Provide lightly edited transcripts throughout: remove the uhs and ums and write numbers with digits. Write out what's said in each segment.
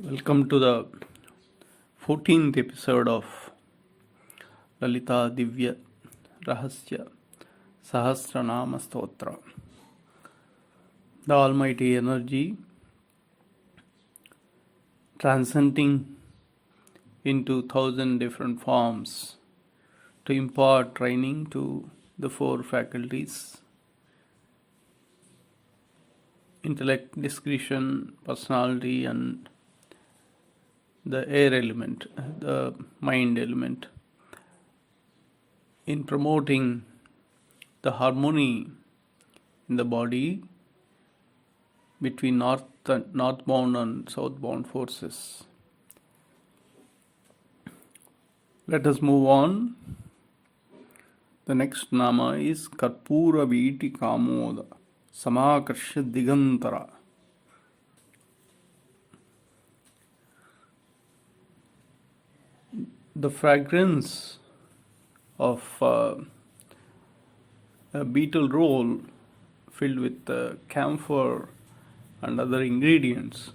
Welcome to the 14th episode of Lalitha Rahasya Sahasranama Stotra. The Almighty Energy transcending into 1,000 different forms to impart training to the four faculties: intellect, discretion, personality, and the air element, the mind element, in promoting the harmony in the body between northbound and southbound forces. Let us move on. The next nama is Karpura Viti Kamoda Samakarsha Digantara. The fragrance of a betel roll filled with camphor and other ingredients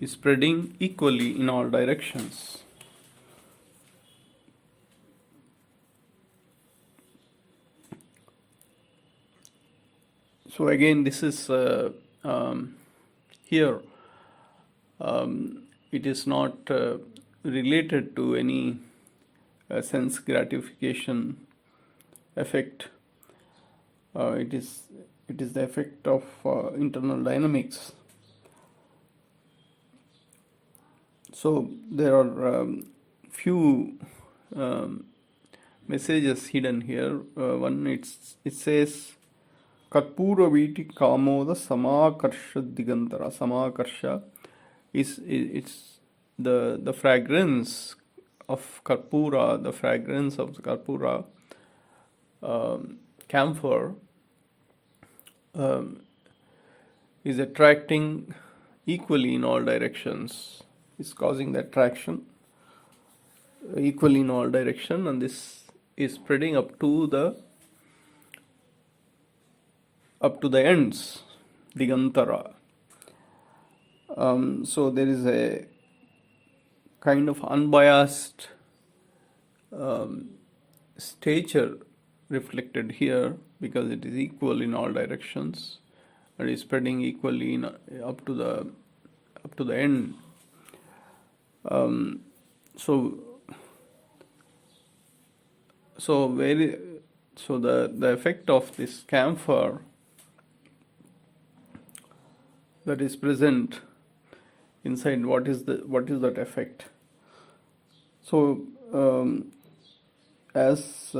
is spreading equally in all directions. So again, this is here. It is not related to any sense gratification effect. It is the effect of internal dynamics. So there are few messages hidden here. One, it says Karpura Viti Kamoda Samakarsha Digantara. Samakarsha it's the fragrance of Karpura, the fragrance of the Karpura camphor is attracting equally in all directions. Is causing the attraction equally in all direction, and this is spreading up to the ends, Digantara. So there is a kind of unbiased stature reflected here, because it is equal in all directions and is spreading equally up to the end. So the effect of this camphor that is present inside, what is that effect? So as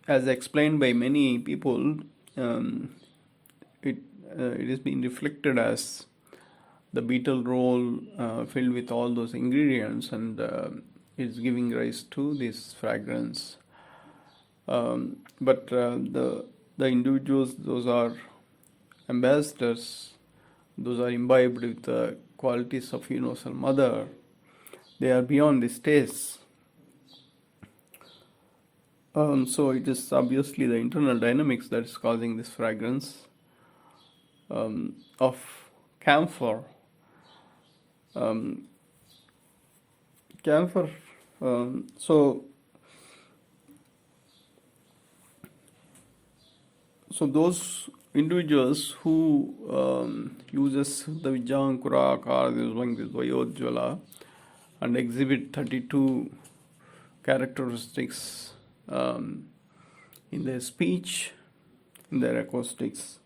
explained by many people, it is being reflected as the betel roll filled with all those ingredients, and is giving rise to this fragrance. But the individuals, those are ambassadors, those are imbibed with the qualities of Universal Mother. They are beyond this taste. So it is obviously the internal dynamics that is causing this fragrance of camphor. Camphor. So those individuals who uses the Vijayankura Akara, this Vayojvala, and exhibit 32 characteristics in their speech, in their acoustics,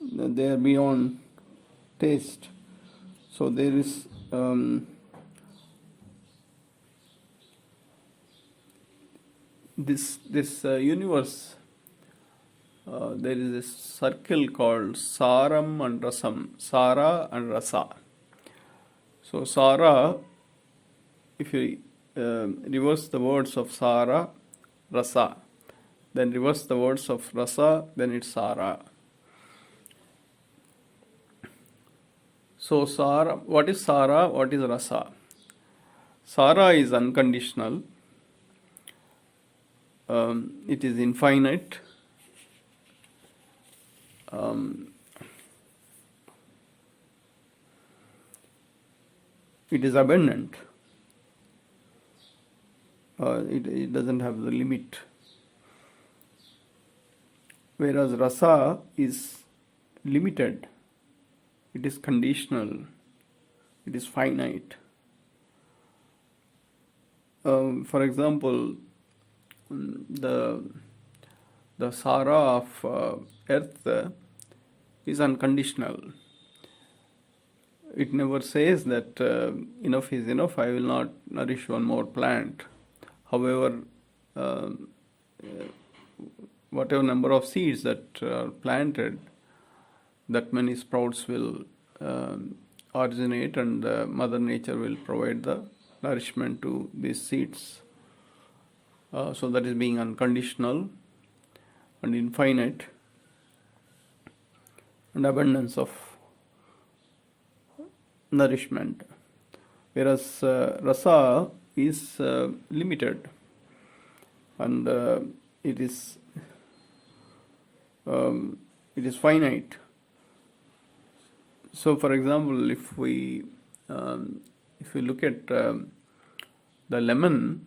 they are beyond taste. So there is this universe. There is a circle called Saaram and Rasam, Sara and Rasa. So Sara, if you reverse the words of Sara, Rasa, then reverse the words of Rasa, then it's Sara. So Sara, what is Sara? What is Rasa? Sara is unconditional. It is infinite. um, it is abundant. It doesn't have the limit. Whereas rasa is limited, it is conditional, it is finite. For example, the sara of earth is unconditional. It never says that enough is enough, I will not nourish one more plant. However, whatever number of seeds that are planted, that many sprouts will originate, and Mother Nature will provide the nourishment to these seeds. So that is being unconditional and infinite, and abundance of nourishment. Whereas rasa is limited, and it is finite. So, for example, if we look at the lemon,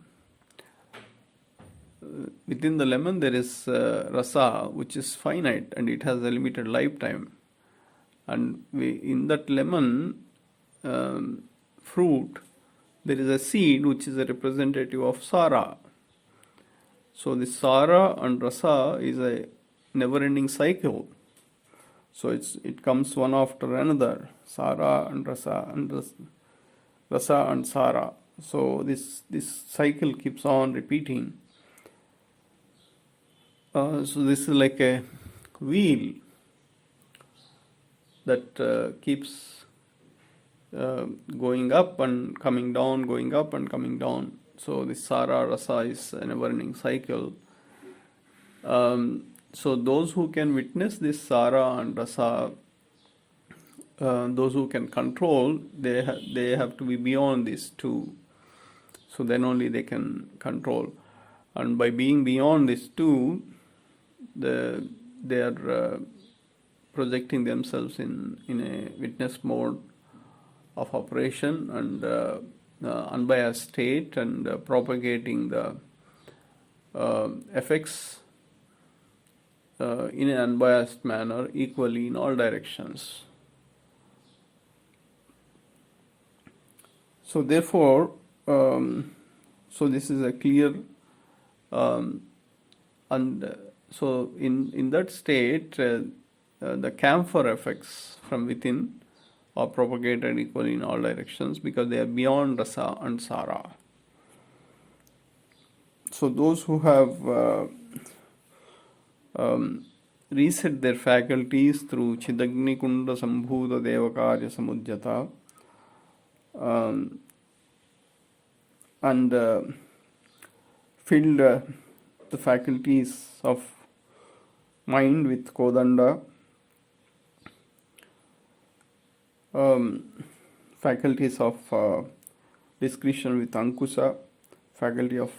within the lemon there is rasa, which is finite, and it has a limited lifetime. And in that lemon fruit, there is a seed which is a representative of sara. So this sara and rasa is a never-ending cycle. So it comes one after another, sara and rasa, and rasa and sara. So this cycle keeps on repeating. So this is like a wheel that keeps going up and coming down, going up and coming down. So this sara rasa is a never-ending cycle. So those who can witness this sara and rasa, those who can control, they have to be beyond these two. So then only they can control. And by being beyond these two, they are projecting themselves in a witness mode of operation and unbiased state, and propagating the effects in an unbiased manner equally in all directions. So therefore, so this is a clear, and so in that state, the camphor effects from within are propagated equally in all directions, because they are beyond rasa and sara. So those who have reset their faculties through Chidagni Kunda Sambhuta Devakarya Samudjata, and filled the faculties of mind with Kodanda, faculties of discretion with Ankusa, faculty of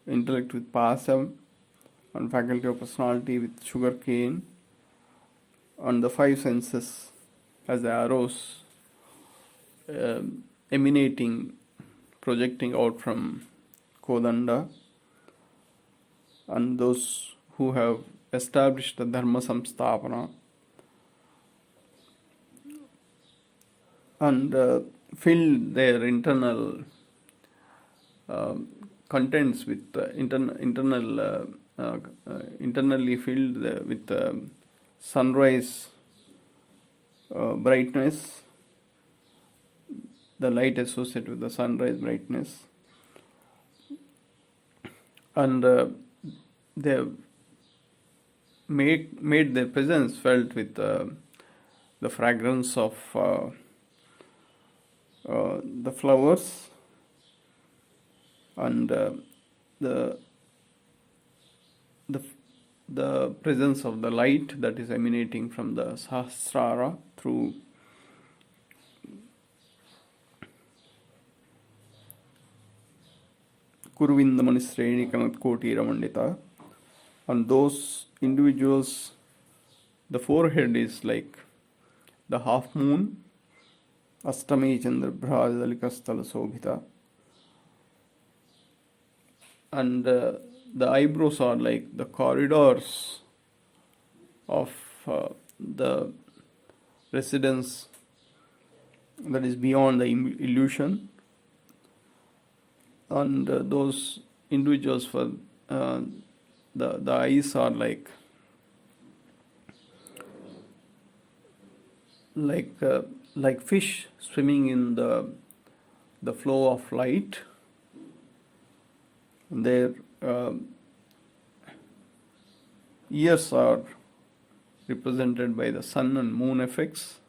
intellect with Pasam, and faculty of personality with sugar cane, and the five senses as the arrows emanating, projecting out from Kodanda, and those who have established the Dharma Samstapana, and filled their internal contents with internally filled with sunrise brightness, the light associated with the sunrise brightness, and they have made their presence felt with the fragrance of the flowers, and the presence of the light that is emanating from the Sahasrara through Kurvindamani Sreni Kanat Koti Ramandita, and those individuals the forehead is like the half moon, Astami Chandra Bhradalika Sobhita, and the eyebrows are like the corridors of the residence that is beyond the illusion, and those individuals for the eyes are like fish swimming in the flow of light. Their ears are represented by the sun and moon effects,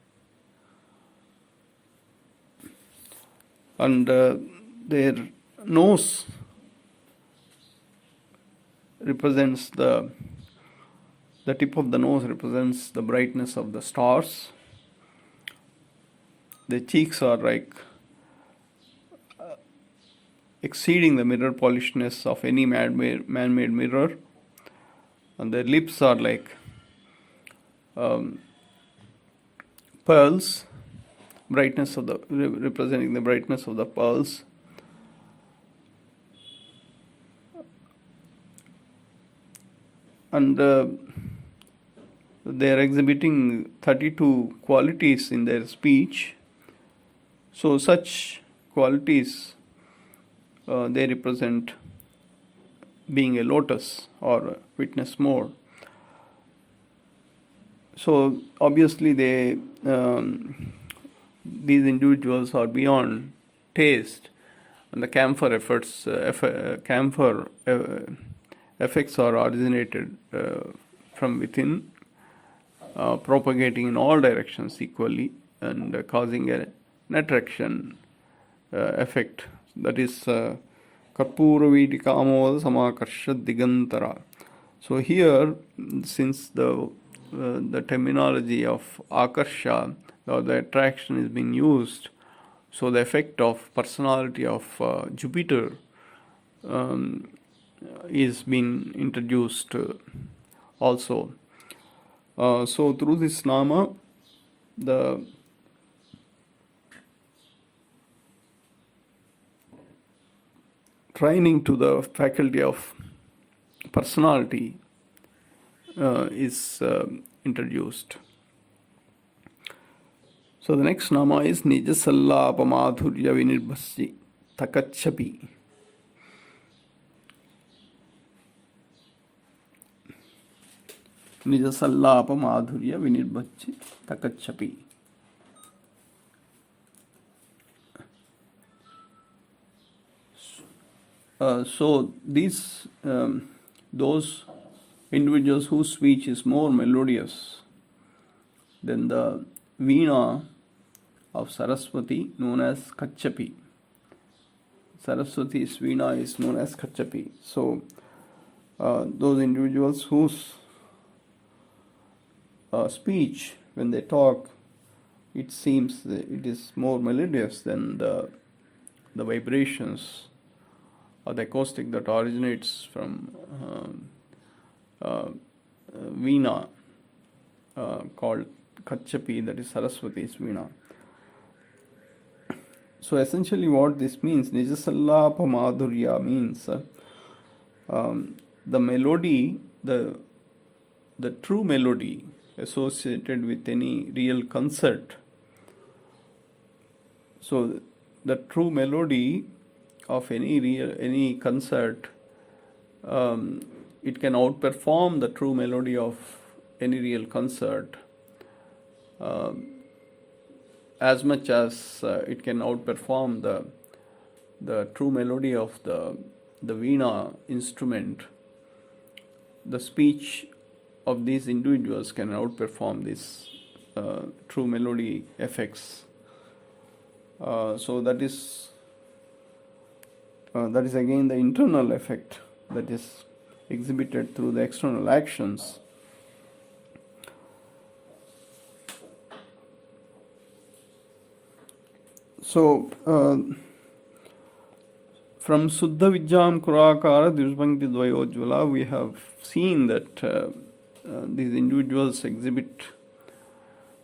and their nose represents the tip of the nose represents the brightness of the stars. The cheeks are like exceeding the mirror polishness of any man-made mirror, and their lips are like pearls, representing the brightness of the pearls. And they are exhibiting 32 qualities in their speech. So such qualities, they represent being a lotus or witness more. So obviously these individuals are beyond taste, and the camphor effects are originated from within, propagating in all directions equally and causing an attraction effect, that is Karpura Kamoda Samakarsha Digantara. So here, since the terminology of Akarsha or the attraction is being used, so the effect of personality of Jupiter is being introduced also. So through this nama, the training to the faculty of personality is introduced. So the next nama is Nijasallapa Madhurya Vinirbhasya Takachhapi. Nijasallapa Madhurya Vinirbhasya Takachhapi. So these those individuals whose speech is more melodious than the veena of Saraswati, known as Kachapi. Saraswati's veena is known as Kachapi. So those individuals whose speech, when they talk, it seems it is more melodious than the vibrations or the acoustic that originates from veena called Kachapi, that is Saraswati's veena. So essentially what this means, Nijasallapa Madhurya, means the melody, the true melody associated with any real concert. So the true melody of any concert, it can outperform the true melody of any real concert, as much as it can outperform the true melody of the veena instrument. The speech of these individuals can outperform these true melody effects. So that is again the internal effect that is exhibited through the external actions. So from Suddha Vidyam Kurakara Dvishbhankti Dvayojvala, we have seen that these individuals exhibit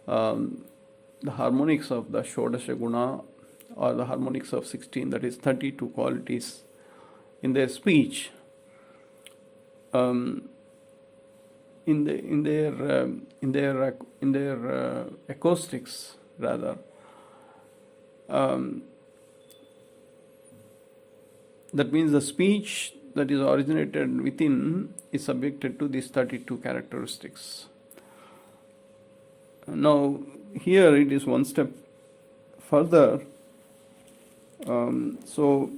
the harmonics of the Shodasha Guna, or the harmonics of 16, that is 32 qualities in their speech, in their acoustics rather. That means the speech that is originated within is subjected to these 32 characteristics. Now, here it is one step further. So,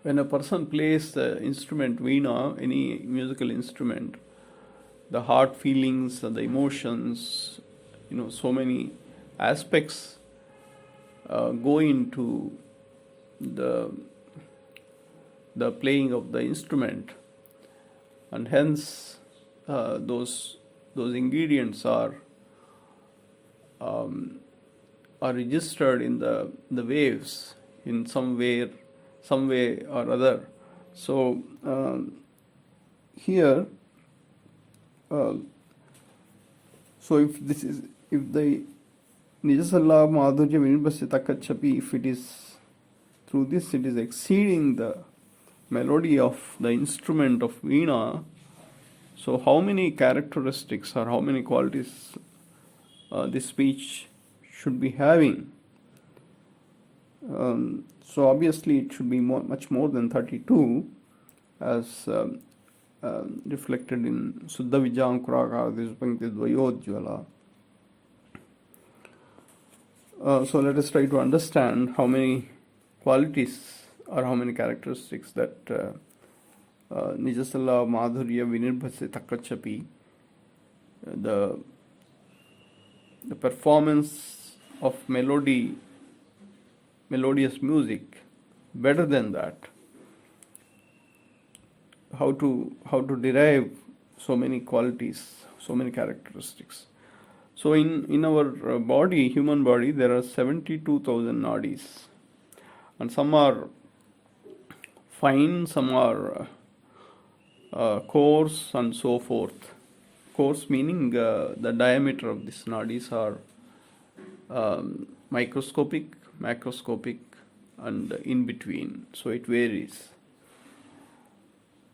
when a person plays the instrument veena, any musical instrument, the heart feelings and the emotions, so many aspects go into the playing of the instrument, and hence those ingredients are registered in the waves in some way or other. So here, so if the Nijasalla Madhurya Vinibhasya Takachapi, if it is through this, it is exceeding the melody of the instrument of veena. So how many characteristics or how many qualities this speech should be having? So obviously it should be much more than 32, as reflected in Suddha Vijayankuraka Dishpankti Dvayodjvala. So let us try to understand how many qualities or how many characteristics that Nijasalla Madhurya Vinirbhasya Takachapi, the performance of melodious music, better than that. How to derive so many qualities, so many characteristics. So in our body, human body, there are 72,000 nadis, and some are fine, some are coarse, and so forth. Coarse meaning the diameter of these nadis are microscopic, macroscopic, and in between. So it varies.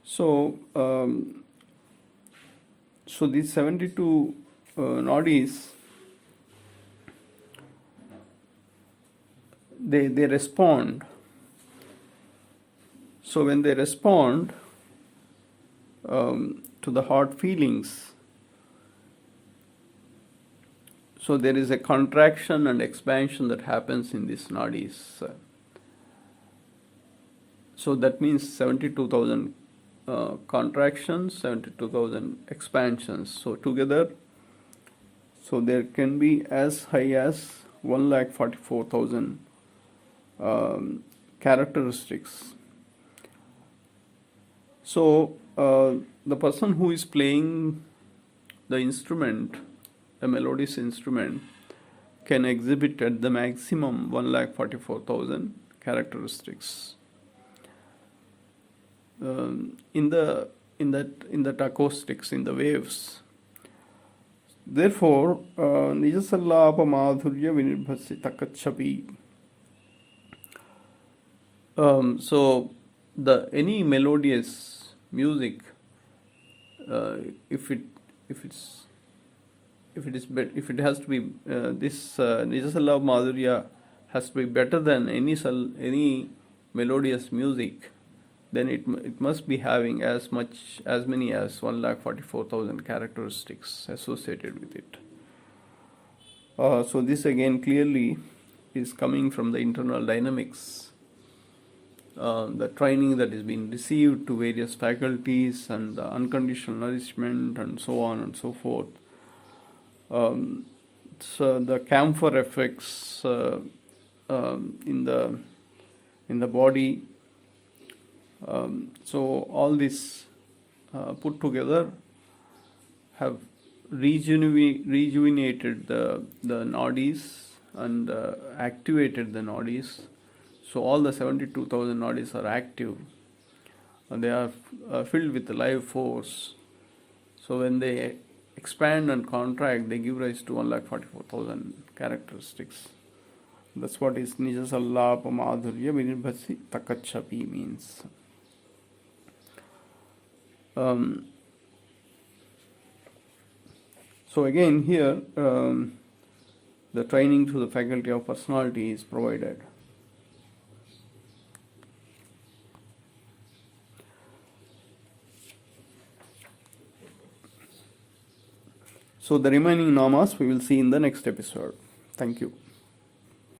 So these 72 nadis, they respond. So when they respond to the heart feelings, so there is a contraction and expansion that happens in these nadis. So that means 72,000 contractions, 72,000 expansions. So together, so there can be as high as 144,000 characteristics. So the person who is playing the instrument, a melodious instrument, can exhibit at the maximum 144,000 characteristics. In the acoustics, in the waves. Therefore, Nijasallapa Madhurya Vinirbhasya Takachapi. So any melodious music, if it has to be this Nijasallapa Madhurya has to be better than any melodious music, then it must be having as many as 144,000 characteristics associated with it. So this again clearly is coming from the internal dynamics, the training that is being received to various faculties, and the unconditional nourishment, and so on and so forth. So the camphor effects in the body. So all this put together have rejuvenated the nadis and activated the nadis. So all the 72,000 nadis are active, and they are filled with life force. So when they expand and contract, they give rise to 1,44,000 characteristics. That's what is Nija Sallapa Madhurya Vinirbhasi Takachapi means. So again here, the training through the faculty of personality is provided. So the remaining namas we will see in the next episode. Thank you.